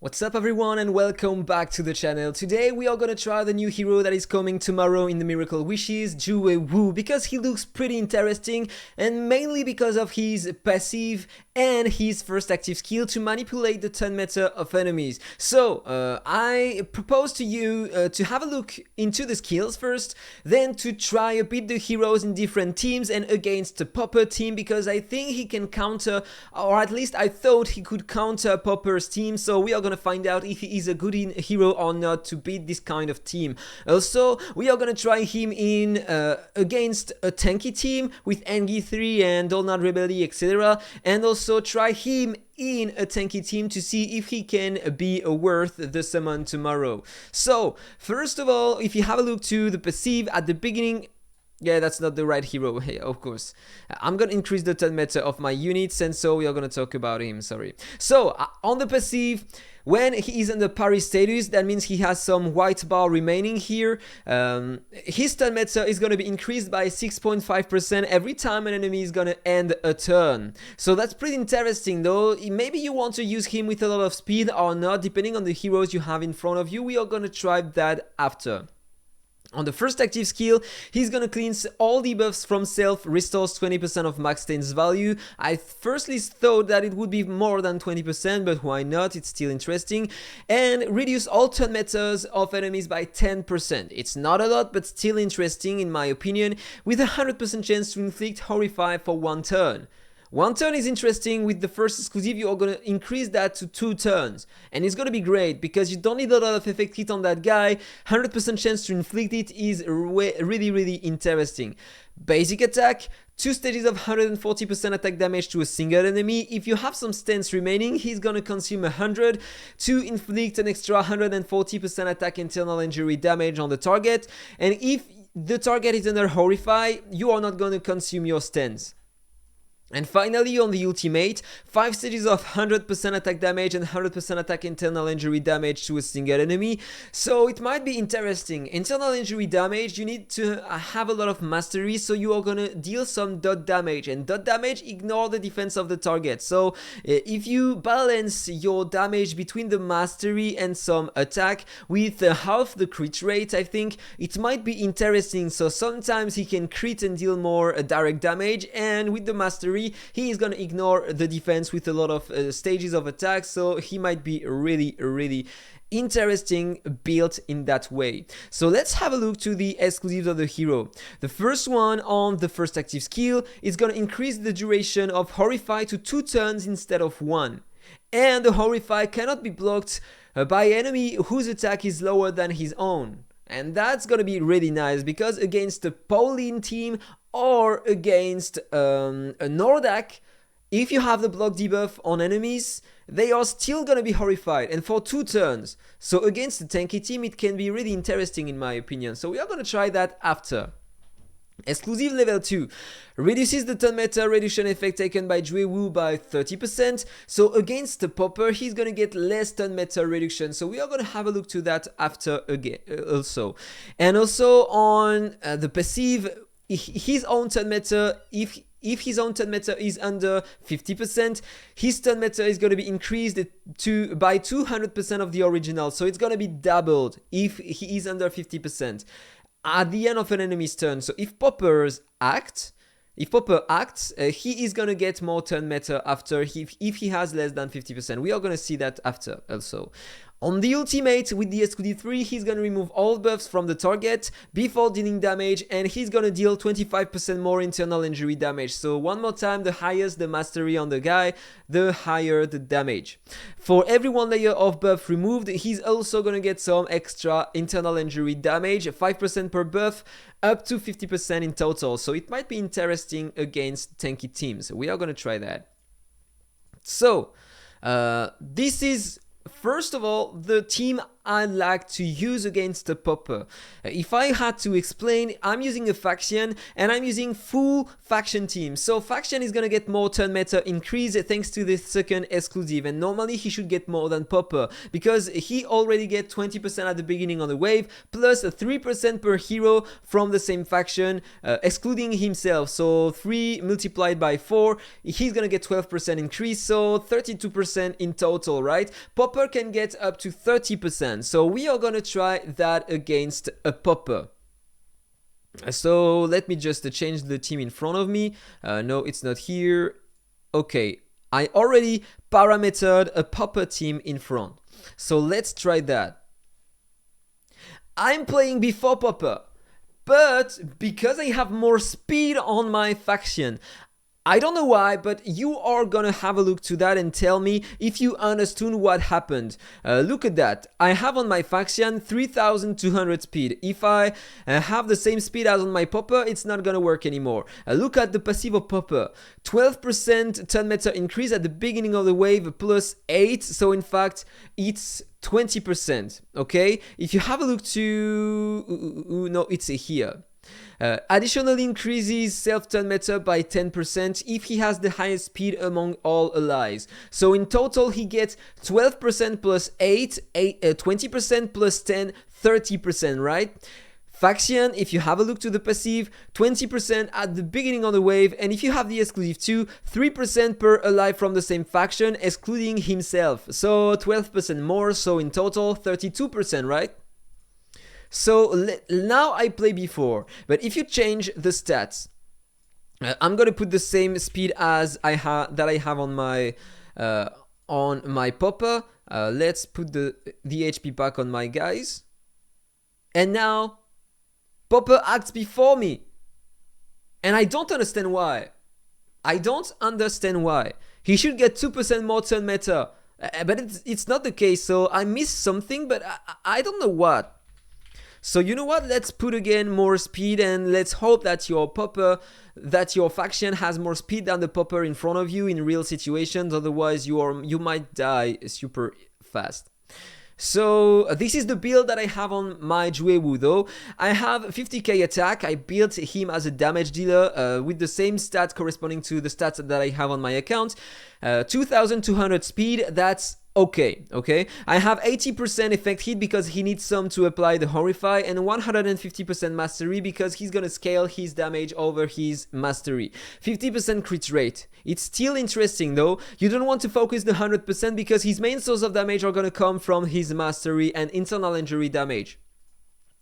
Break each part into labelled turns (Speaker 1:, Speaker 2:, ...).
Speaker 1: What's up everyone and welcome back to the channel. Today we are gonna try the new hero that is coming tomorrow in the Miracle Wishes, JUE WU, because he looks pretty interesting and mainly because of his passive and his first active skill to manipulate the turn meta of enemies. So I propose to you to have a look into the skills first, then to try a bit the heroes in different teams and against the Popper team, because I think he can counter, or at least I thought he could counter Popper's team, so we are gonna find out if he is a good hero or not to beat this kind of team. Also, we are gonna try him in against a tanky team with Engi 3 and Dolnad Rebelli, etc. And also try him in a tanky team to see if he can be worth the summon tomorrow. So, first of all, if you have a look to the passive at the beginning, yeah, that's not the right hero, hey, of course. I'm gonna increase the turn meta of my units, and so we are gonna talk about him, sorry. So, on the passive, when he is in the parry status, that means he has some white bar remaining here. His turn meta is gonna be increased by 6.5% every time an enemy is gonna end a turn. So that's pretty interesting though. Maybe you want to use him with a lot of speed or not, depending on the heroes you have in front of you. We are gonna try that after. On the first active skill, he's gonna cleanse all debuffs from self, restores 20% of max stains value. I firstly thought that it would be more than 20%, but why not, it's still interesting. And reduce all turn metas of enemies by 10%. It's not a lot, but still interesting in my opinion, with a 100% chance to inflict Horrify for 1 turn. 1 turn is interesting. With the first exclusive, you are going to increase that to 2 turns. And it's going to be great because you don't need a lot of effect hit on that guy. 100% chance to inflict it is really interesting. Basic attack, 2 stages of 140% attack damage to a single enemy. If you have some stance remaining, he's going to consume 100 to inflict an extra 140% attack internal injury damage on the target. And if the target is under Horrify, you are not going to consume your stance. And finally, on the ultimate, 5 stages of 100% attack damage and 100% attack internal injury damage to a single enemy. So it might be interesting. Internal injury damage, you need to have a lot of mastery, so you are gonna deal some dot damage. And dot damage, ignore the defense of the target. So if you balance your damage between the mastery and some attack with half the crit rate, I think it might be interesting. So sometimes he can crit and deal more direct damage, and with the mastery, he is gonna ignore the defense with a lot of stages of attack, so he might be really interesting built in that way. So let's have a look to the exclusives of the hero. The first one on the first active skill is gonna increase the duration of Horrify to 2 turns instead of 1. And the Horrify cannot be blocked by an enemy whose attack is lower than his own. And that's gonna be really nice because against the Pauline team or against a Nordak, if you have the block debuff on enemies, they are still gonna be horrified and for 2 turns. So against the tanky team, it can be really interesting in my opinion. So we are gonna try that after. Exclusive level 2 reduces the turn meta reduction effect taken by JUE WU by 30%. So against the Popper, he's gonna get less turn meta reduction. So we are gonna have a look to that after again also. And also on the passive, his own turn meta, if his own turn meta is under 50%, his turn meta is going to be increased by 200% of the original. So it's going to be doubled if he is under 50% at the end of an enemy's turn. So if Popper acts, he is gonna get more turn meta after if he has less than 50%. We are gonna see that after also. On the ultimate, with the exclusive 3, he's gonna remove all buffs from the target before dealing damage, and he's gonna deal 25% more internal injury damage. So one more time, the highest the mastery on the guy, the higher the damage. For every 1 layer of buff removed, he's also gonna get some extra internal injury damage, 5% per buff, up to 50% in total. So it might be interesting against tanky teams. We are gonna try that. So this is, first of all, the team I like to use against a popper. If I had to explain, I'm using a faction and I'm using full faction team. So faction is gonna get more turn meta increase thanks to the second exclusive, and normally he should get more than popper because he already get 20% at the beginning on the wave plus 3% per hero from the same faction, excluding himself. So 3 multiplied by 4, he's gonna get 12% increase, so 32% in total, right? Popper can get up to 30%, so we are gonna try that against a popper. So let me just change the team in front of me. No, it's not here. Okay, I already parametered a popper team in front, so let's try that. I'm playing before popper, but because I have more speed on my faction, I don't know why, but you are gonna have a look to that and tell me if you understood what happened. Look at that. I have on my faction 3200 speed. If I have the same speed as on my popper, it's not gonna work anymore. Look at the passive of popper. 12% turn meta increase at the beginning of the wave plus 8. So in fact, it's 20%. Okay? If you have a look to... no, it's here. Additionally increases self-turn meta by 10% if he has the highest speed among all allies. So in total he gets 12% plus 8, 20% plus 10, 30%, right? Faction, if you have a look to the passive, 20% at the beginning of the wave, and if you have the exclusive too, 3% per ally from the same faction, excluding himself. So 12% more, so in total 32%, right? So now I play before, but if you change the stats, I'm gonna put the same speed as I have on my popper. Let's put the HP pack on my guys, and now popper acts before me, and I don't understand why. I don't understand why. He should get 2% more turn meta, but it's not the case. So I missed something, but I don't know what. So you know what, let's put again more speed, and let's hope that your faction has more speed than the popper in front of you in real situations, otherwise you might die super fast. So this is the build that I have on my JUE WU though. I have 50k attack. I built him as a damage dealer with the same stats corresponding to the stats that I have on my account. 2200 speed, that's okay. I have 80% effect hit because he needs some to apply the Horrify, and 150% mastery because he's gonna scale his damage over his mastery. 50% crit rate. It's still interesting though. You don't want to focus the 100% because his main source of damage are gonna come from his mastery and internal injury damage.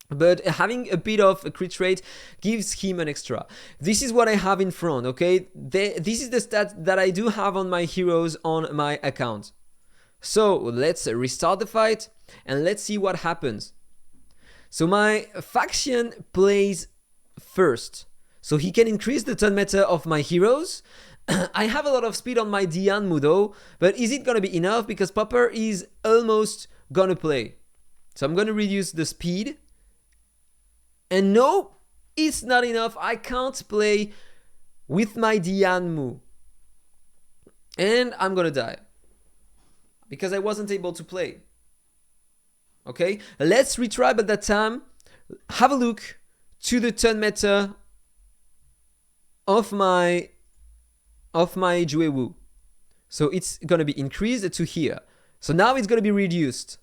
Speaker 1: But having a bit of a crit rate gives him an extra. This is what I have in front, okay? This is the stat that I do have on my heroes on my account. So let's restart the fight and let's see what happens. So my faction plays first, so he can increase the turn meta of my heroes. I have a lot of speed on my Dianmu though, but is it gonna be enough? Because popper is almost gonna play. So I'm gonna reduce the speed. And no, it's not enough. I can't play with my Dianmu. And I'm gonna die because I wasn't able to play. Okay, let's retry, but that time have a look to the turn meta of my JUE WU. So it's gonna be increased to here. So now it's gonna be reduced.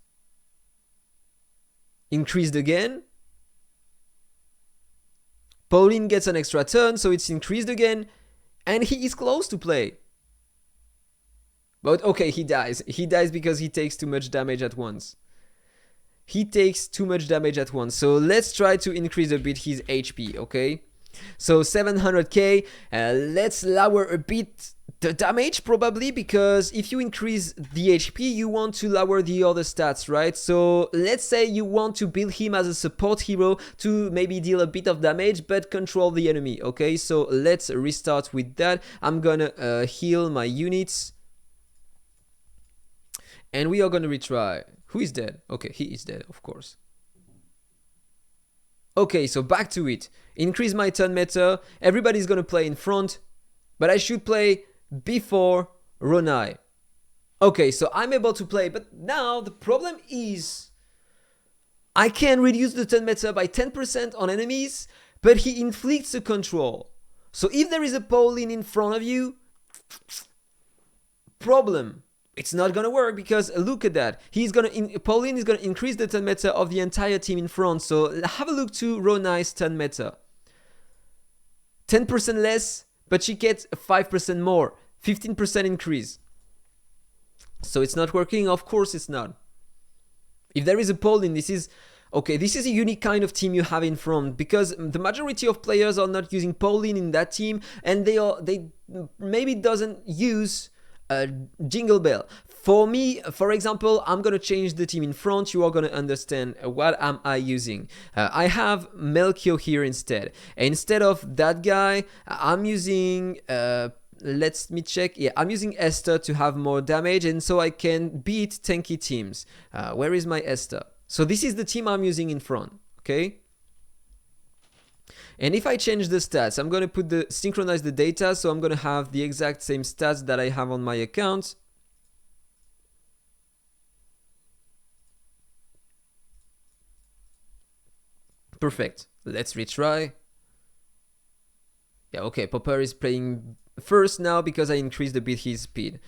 Speaker 1: Increased again. Pauline gets an extra turn, so it's increased again, and he is close to play. But okay, he dies. He dies because he takes too much damage at once. So let's try to increase a bit his HP, okay? So 700k, let's lower a bit the damage probably, because if you increase the HP, you want to lower the other stats, right? So let's say you want to build him as a support hero to maybe deal a bit of damage but control the enemy, okay? So let's restart with that. I'm gonna heal my units. And we are gonna retry. Who is dead? Okay, he is dead, of course. Okay, so back to it. Increase my turn meta. Everybody's gonna play in front, but I should play before Ronai. Okay, so I'm able to play, but now the problem is I can reduce the turn meta by 10% on enemies, but he inflicts a control. So if there is a Pauline in front of you, problem. It's not gonna work because look at that. Pauline is gonna increase the turn meta of the entire team in front. So have a look to Ronai's turn meta. 10% less, but she gets 5% more. 15% increase. So it's not working? Of course it's not. If there is a Pauline, this is a unique kind of team you have in front, because the majority of players are not using Pauline in that team, and they maybe doesn't use Jingle Bell. For me, for example, I'm gonna change the team in front. You are gonna understand what am I using. I have Melchior here instead. Instead of that guy, I'm using let me check. Yeah, I'm using Esther to have more damage, and so I can beat tanky teams. Where is my Esther? So this is the team I'm using in front. Okay. And if I change the stats, I'm going to synchronize the data, so I'm going to have the exact same stats that I have on my account. Perfect. Let's retry. Yeah, okay, Popper is playing first now because I increased a bit his speed.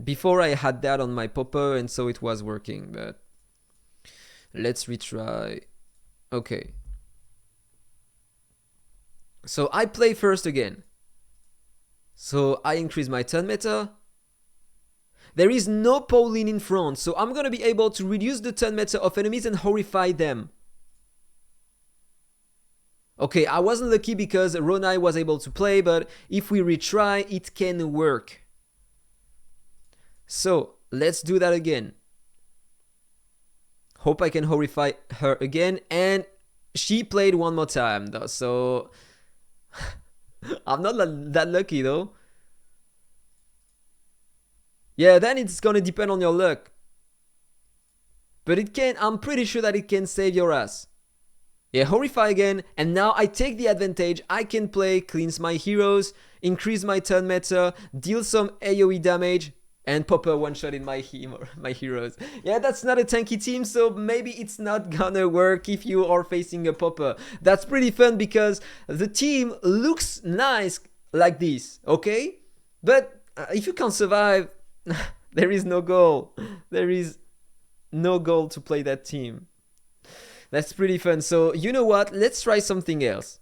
Speaker 1: Before I had that on my Popper, and so it was working, but let's retry. Okay. So I play first again. So I increase my turn meta. There is no Pauline in front, so I'm gonna be able to reduce the turn meta of enemies and horrify them. Okay, I wasn't lucky because Ronai was able to play, but if we retry, it can work. So let's do that again. Hope I can horrify her again, and she played one more time though, so I'm not that lucky though. Yeah, then it's gonna depend on your luck. But I'm pretty sure that it can save your ass. Yeah, horrify again, and now I take the advantage. I can play, cleanse my heroes, increase my turn meta, deal some AoE damage, and pop a one-shot in my heroes. Yeah, that's not a tanky team, so maybe it's not gonna work if you are facing a popper. That's pretty fun because the team looks nice like this, okay? But if you can't survive, there is no goal. There is no goal to play that team. That's pretty fun. So you know what? Let's try something else.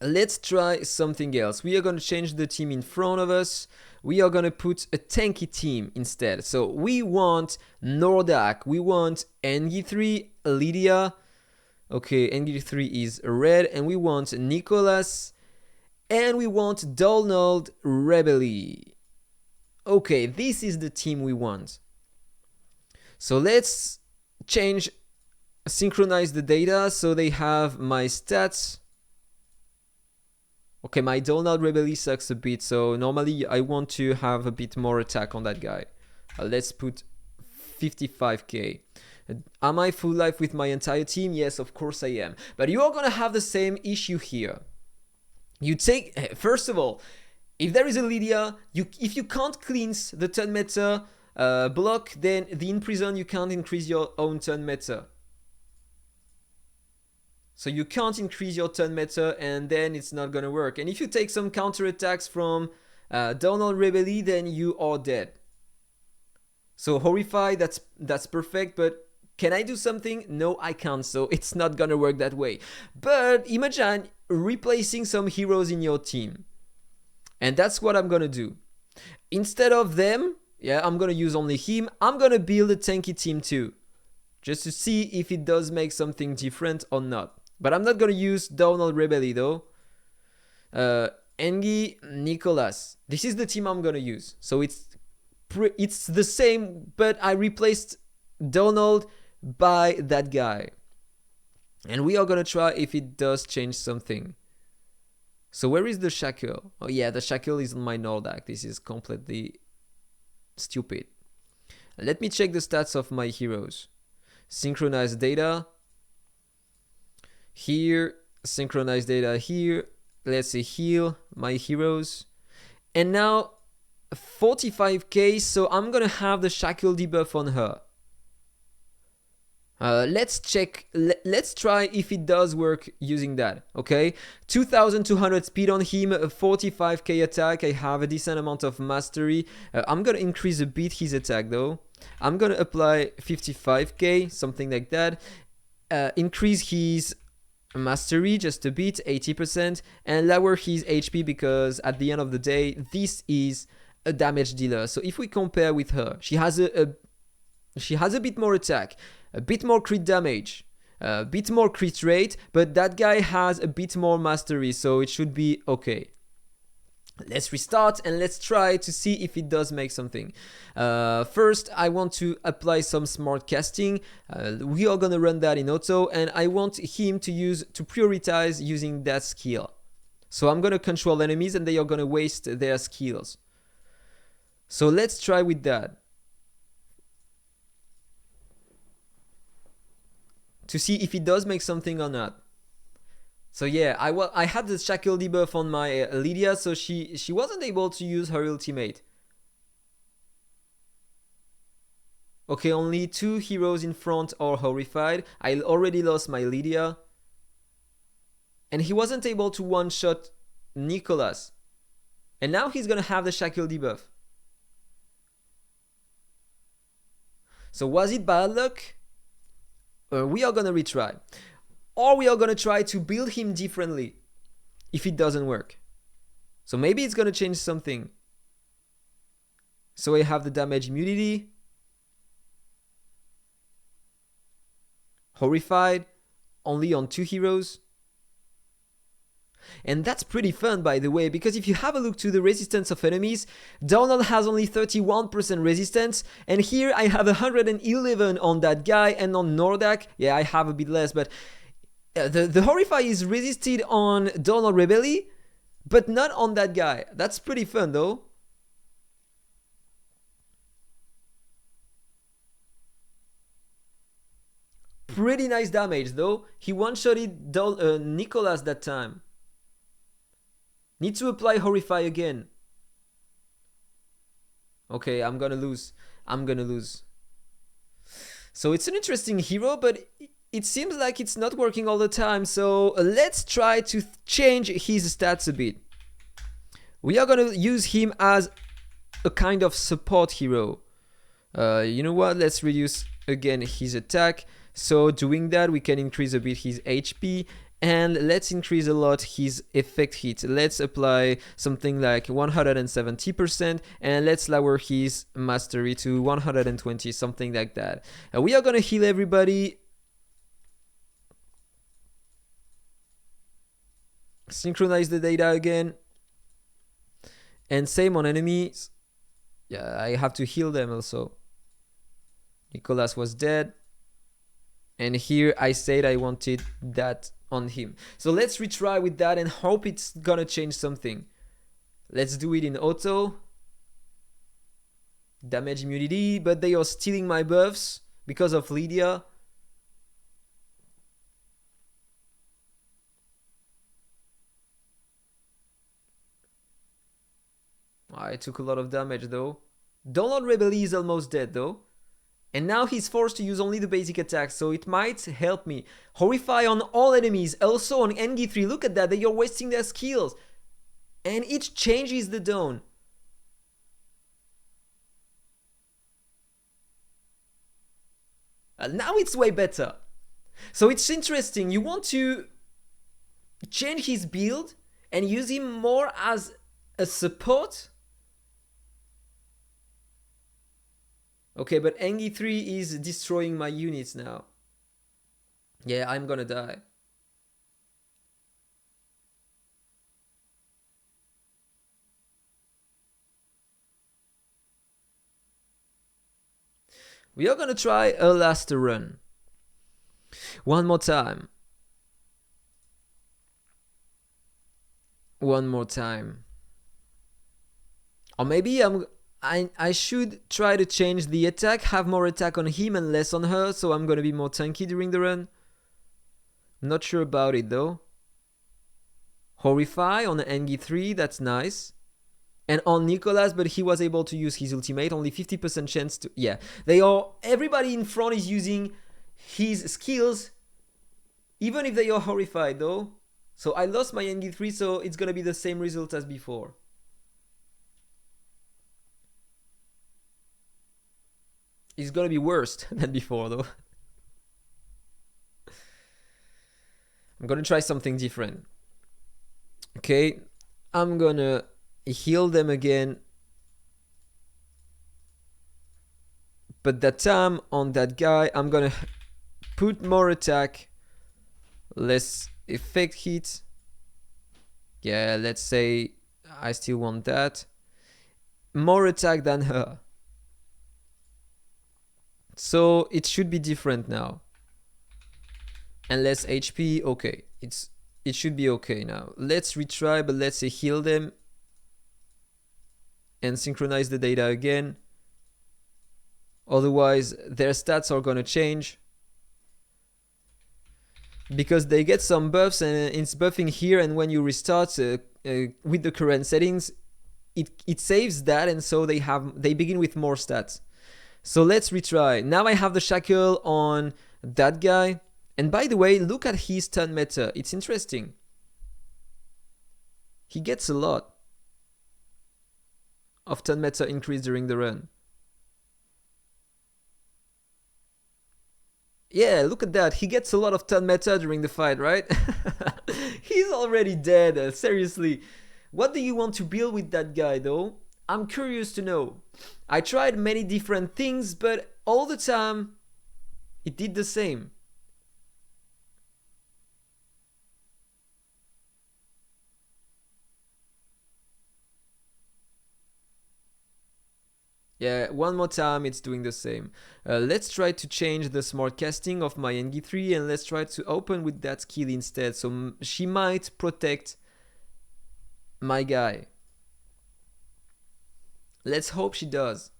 Speaker 1: Let's try something else. We are going to change the team in front of us. We are going to put a tanky team instead. So we want Nordak. We want NG3, Lydia. Okay, NG3 is red. And we want Nicholas. And we want Donald Rebelli. Okay, this is the team we want. So let's synchronize the data so they have my stats. Okay, my Donald Rebelli sucks a bit, so normally I want to have a bit more attack on that guy. Let's put 55k. Am I full life with my entire team? Yes, of course I am. But you are gonna have the same issue here. First of all, if there is a Lydia, if you can't cleanse the turn meta block, then the imprison, you can't increase your own turn meta. So you can't increase your turn meta, and then it's not gonna work. And if you take some counter attacks from Donald Rebelli, then you are dead. So horrify, that's perfect, but can I do something? No, I can't, so it's not gonna work that way. But imagine replacing some heroes in your team. And that's what I'm gonna do. Instead of them, yeah, I'm gonna use only him. I'm gonna build a tanky team too, just to see if it does make something different or not. But I'm not gonna use Donald Rebelli though. Engi, Nicholas. This is the team I'm gonna use. So it's the same, but I replaced Donald by that guy. And we are gonna try if it does change something. So where is the shackle? Oh yeah, the shackle is on my Nordak. This is completely stupid. Let me check the stats of my heroes. Synchronize data. Here, synchronize data here. Let's say heal my heroes. And now 45k, so I'm gonna have the shackle debuff on her. Let's check, let's try if it does work using that, okay? 2200 speed on him, 45k attack, I have a decent amount of mastery. I'm gonna increase a bit his attack though. I'm gonna apply 55k, something like that. Increase his mastery just a bit, 80%, and lower his HP because at the end of the day, this is a damage dealer. So if we compare with her, she has a bit more attack, a bit more crit damage, a bit more crit rate, but that guy has a bit more mastery, so it should be okay. Let's restart and let's try to see if it does make something. First, I want to apply some smart casting. We are gonna run that in auto, and I want him to prioritize using that skill. So I'm gonna control enemies and they are gonna waste their skills. So let's try with that, to see if it does make something or not. So yeah, I had the shackle debuff on my Lydia, so she wasn't able to use her ultimate. Okay, only 2 heroes in front are horrified. I already lost my Lydia. And he wasn't able to one-shot Nicholas. And now he's gonna have the shackle debuff. So was it bad luck? We are gonna retry. Or we are gonna try to build him differently if it doesn't work. So maybe it's gonna change something. So I have the damage immunity. Horrified, only on 2 heroes. And that's pretty fun, by the way, because if you have a look to the resistance of enemies, Donald has only 31% resistance, and here I have 111 on that guy, and on Nordak, yeah, I have a bit less, but the Horrify is resisted on Donald Rebelli, but not on that guy. That's pretty fun, though. Pretty nice damage, though. He one-shotted Nicholas that time. Need to apply Horrify again. Okay, I'm gonna lose. So it's an interesting hero, but it seems like it's not working all the time. So let's try to change his stats a bit. We are gonna use him as a kind of support hero. You know what? Let's reduce again his attack. So doing that, we can increase a bit his HP. And let's increase a lot his effect hit. Let's apply something like 170%, and let's lower his mastery to 120, something like that. We are gonna heal everybody. Synchronize the data again. And same on enemies. Yeah, I have to heal them also. Nicholas was dead. And here I said I wanted that on him. So let's retry with that and hope it's gonna change something. Let's do it in auto. Damage immunity, but they are stealing my buffs because of Lydia. I took a lot of damage though. Donald Rebelli is almost dead though. And now he's forced to use only the basic attack, so it might help me. Horrify on all enemies, also on NG3. Look at that, they are wasting their skills. And it changes the dawn. Now it's way better. So it's interesting. You want to change his build and use him more as a support. Okay, but Engi 3 is destroying my units now. Yeah, I'm gonna die. We are gonna try a last run. One more time. One more time. Or maybe I should try to change the attack, have more attack on him and less on her, so I'm gonna be more tanky during the run. Not sure about it though. Horrify on Engi 3, that's nice. And on Nicholas, but he was able to use his ultimate, only 50% chance to... Yeah, everybody in front is using his skills, even if they are horrified though. So I lost my NG3, so it's gonna be the same result as before. It's gonna be worse than before though. I'm gonna try something different. Okay, I'm gonna heal them again. But that time on that guy, I'm gonna put more attack, less effect hit. Yeah, let's say I still want that. More attack than her. So it should be different now. And less HP, okay. It should be okay now. Let's retry, but let's say heal them. And synchronize the data again. Otherwise, their stats are gonna change. Because they get some buffs and it's buffing here, and when you restart with the current settings, it saves that, and so they begin with more stats. So let's retry. Now I have the shackle on that guy. And by the way, look at his turn meta. It's interesting. He gets a lot of turn meta increase during the run. Yeah, look at that. He gets a lot of turn meta during the fight, right? He's already dead. Seriously. What do you want to build with that guy though? I'm curious to know. I tried many different things, but all the time it did the same. Yeah, one more time it's doing the same. Let's try to change the smart casting of my NG3 and let's try to open with that skill instead. So she might protect my guy. Let's hope she does.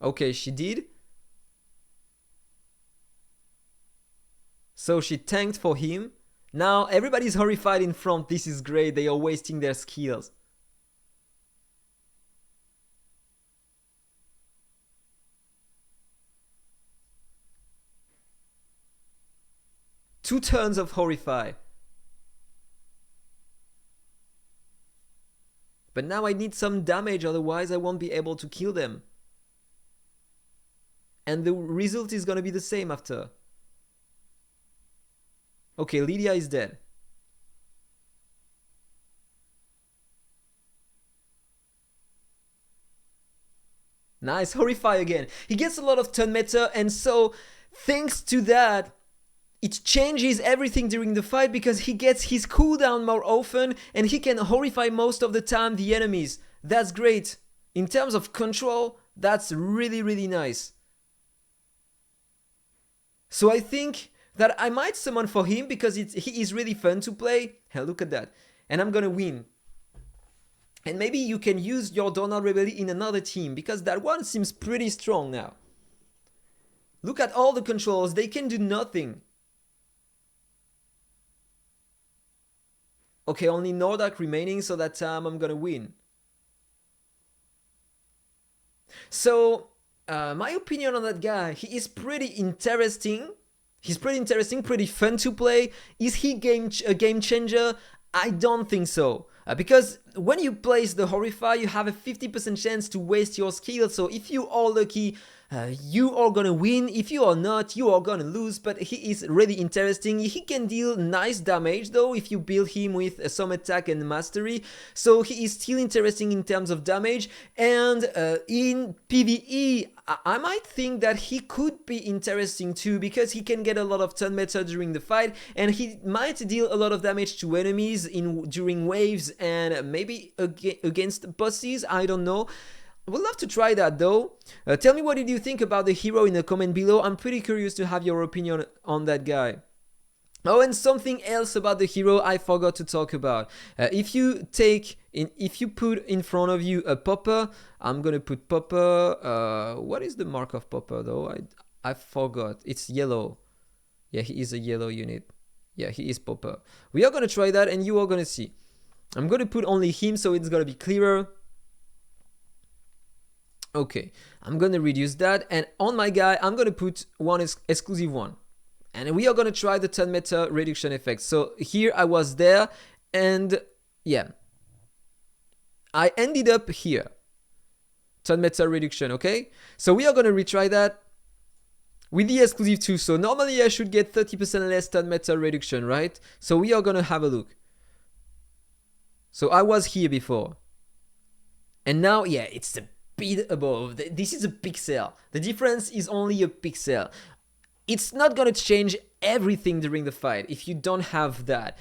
Speaker 1: Okay, she did. So she tanked for him. Now everybody's horrified in front. This is great. They are wasting their skills. Two turns of horrify. But now I need some damage, otherwise I won't be able to kill them. And the result is gonna be the same after. Okay, Lydia is dead. Nice, horrify again. He gets a lot of turn meta, and so thanks to that, it changes everything during the fight because he gets his cooldown more often and he can horrify most of the time the enemies. That's great. In terms of control, that's really, really nice. So I think that I might summon for him because he is really fun to play. Hell, look at that. And I'm gonna win. And maybe you can use your Donald Rebelli in another team because that one seems pretty strong now. Look at all the controls, they can do nothing. Okay, only Nordark remaining, so that time I'm gonna win. So, my opinion on that guy, he is pretty interesting. He's pretty interesting, pretty fun to play. Is he a game changer? I don't think so. Because when you place the Horrify, you have a 50% chance to waste your skill. So if you are lucky, you are gonna win. If you are not, you are gonna lose. But he is really interesting. He can deal nice damage though if you build him with some attack and mastery. So he is still interesting in terms of damage. And in PvE, I might think that he could be interesting too because he can get a lot of turn meta during the fight and he might deal a lot of damage to enemies during waves and maybe against bosses. I don't know. I would love to try that though. Tell me what did you think about the hero in the comment below. I'm pretty curious to have your opinion on that guy. Oh, and something else about the hero I forgot to talk about. If you put in front of you a popper, I'm gonna put popper. What is the mark of popper though? I forgot. It's yellow. Yeah, he is a yellow unit. Yeah, he is popper. We are gonna try that, and you are gonna see. I'm gonna put only him so it's gonna be clearer. Okay, I'm gonna reduce that, and on my guy I'm gonna put one exclusive one, and we are gonna try the 10 meta reduction effect. So here I was there, and yeah, I ended up here. 10 meta reduction, okay? So we are gonna retry that with the exclusive 2. So normally I should get 30% less 10 meta reduction, right? So we are gonna have a look. So I was here before, and now, yeah, it's a bit above. This is a pixel. The difference is only a pixel. It's not gonna change everything during the fight if you don't have that.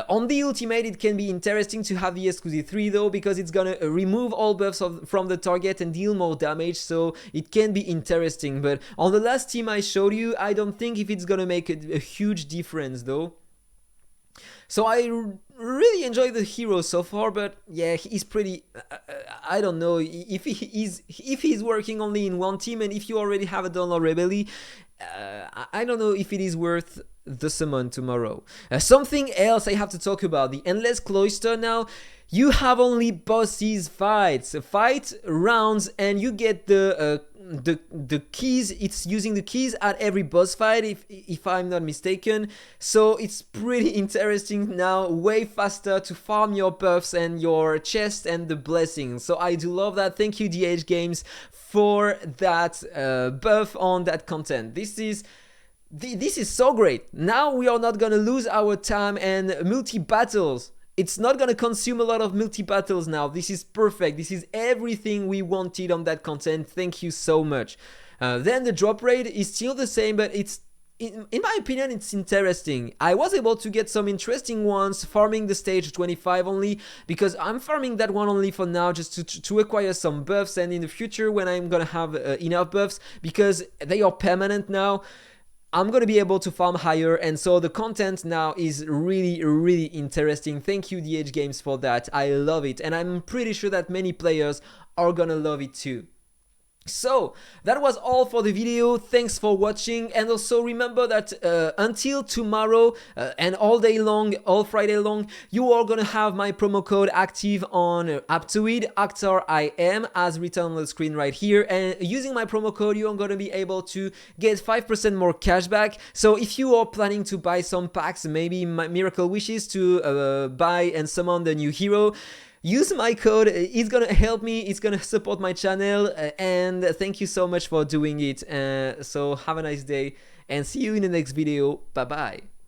Speaker 1: On the ultimate, it can be interesting to have the exclusive 3 though, because it's gonna remove all buffs from the target and deal more damage, so it can be interesting. But on the last team I showed you, I don't think if it's gonna make a huge difference though. So I really enjoy the hero so far, but yeah, he's pretty. I don't know if he's working only in one team, and if you already have a download rebellion, I don't know if it is worth the summon tomorrow. Something else I have to talk about, the Endless Cloister now. You have only bosses fight rounds, and you get the keys. It's using the keys at every boss fight, if I'm not mistaken. So it's pretty interesting now, way faster to farm your buffs and your chest and the blessings. So I do love that. Thank you DH Games for that buff on that content. This is so great. Now we are not gonna lose our time and multi-battles. It's not gonna consume a lot of multi-battles now. This is perfect. This is everything we wanted on that content. Thank you so much. Then the drop rate is still the same, but it's, in my opinion, it's interesting. I was able to get some interesting ones farming the stage 25 only, because I'm farming that one only for now, just to acquire some buffs, and in the future when I'm gonna have enough buffs, because they are permanent now, I'm gonna be able to farm higher, and so the content now is really interesting. Thank you DH Games for that. I love it, and I'm pretty sure that many players are gonna love it too. So that was all for the video. Thanks for watching, and also remember that until tomorrow and all day long, all Friday long, you are gonna have my promo code active on Aptoide, AHKTAARIM, as written on the screen right here, and using my promo code you are gonna be able to get 5% more cashback. So if you are planning to buy some packs, maybe my Miracle Wishes to buy and summon the new hero, use my code. It's gonna help me, it's gonna support my channel, and thank you so much for doing it. So have a nice day, and see you in the next video. Bye bye.